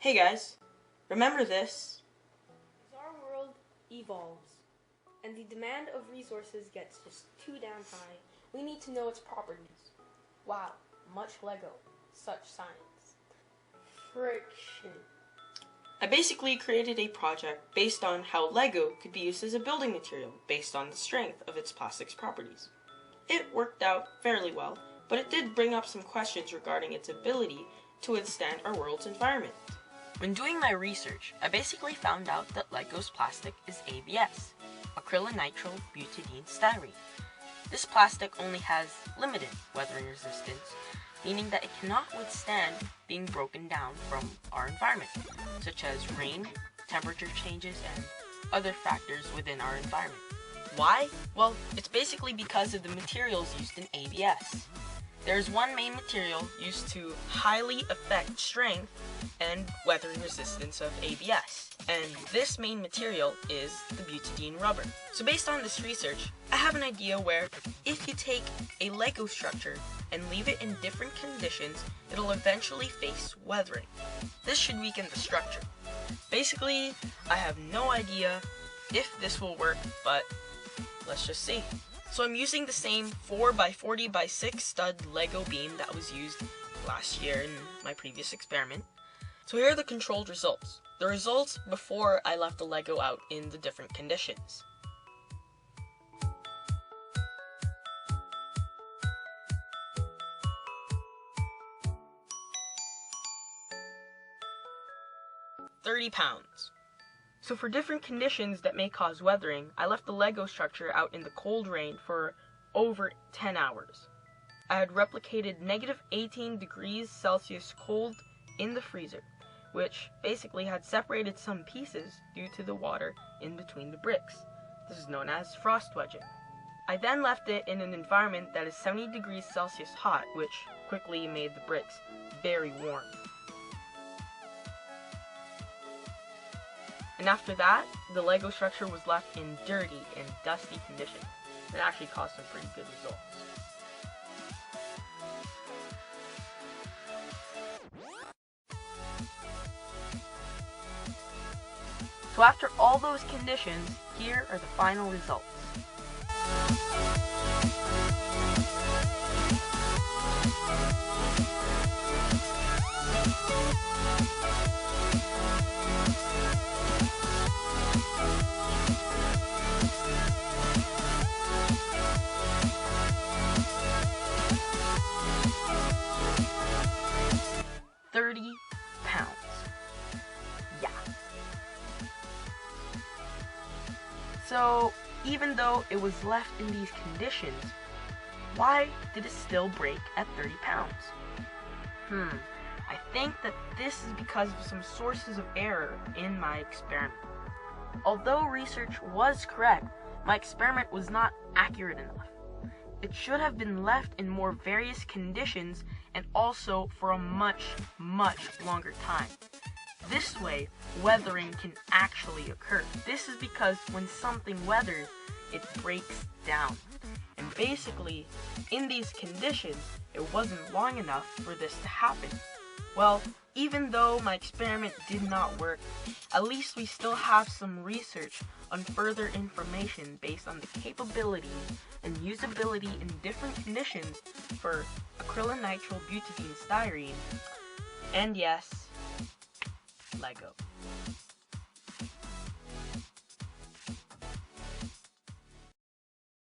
Hey guys, remember this? As our world evolves and the demand of resources gets just too damn high, we need to know its properties. Wow, much Lego, such science. Friction. I basically created a project based on how Lego could be used as a building material based on the strength of its plastics properties. It worked out fairly well, but it did bring up some questions regarding its ability to withstand our world's environment. When doing my research, I basically found out that Lego's plastic is ABS, Acrylonitrile Butadiene Styrene. This plastic only has limited weathering resistance, meaning that it cannot withstand being broken down from our environment, such as rain, temperature changes, and other factors within our environment. Why? Well, it's basically because of the materials used in ABS. There is one main material used to highly affect strength and weathering resistance of ABS, and this main material is the butadiene rubber. So based on this research, I have an idea where if you take a Lego structure and leave it in different conditions, it'll eventually face weathering. This should weaken the structure. Basically, I have no idea if this will work, but let's just see. So I'm using the same 4x40x6 stud Lego beam that was used last year in my previous experiment. So here are the controlled results. The results before I left the Lego out in the different conditions. £30. So for different conditions that may cause weathering, I left the Lego structure out in the cold rain for over 10 hours. I had replicated -18 degrees Celsius cold in the freezer, which basically had separated some pieces due to the water in between the bricks. This is known as frost wedging. I then left it in an environment that is 70 degrees Celsius hot, which quickly made the bricks very warm. And after that, the Lego structure was left in dirty and dusty condition. It actually caused some pretty good results. So after all those conditions, here are the final results. £30. Yeah. So, even though it was left in these conditions, why did it still break at £30? I think that this is because of some sources of error in my experiment. Although research was correct, my experiment was not accurate enough. It should have been left in more various conditions and also for a much longer time. This way, weathering can actually occur. This is because when something weathers, it breaks down. And basically, in these conditions, it wasn't long enough for this to happen. Well, even though my experiment did not work, at least we still have some research on further information based on the capabilities and usability in different conditions for acrylonitrile butadiene styrene, and yes, Lego.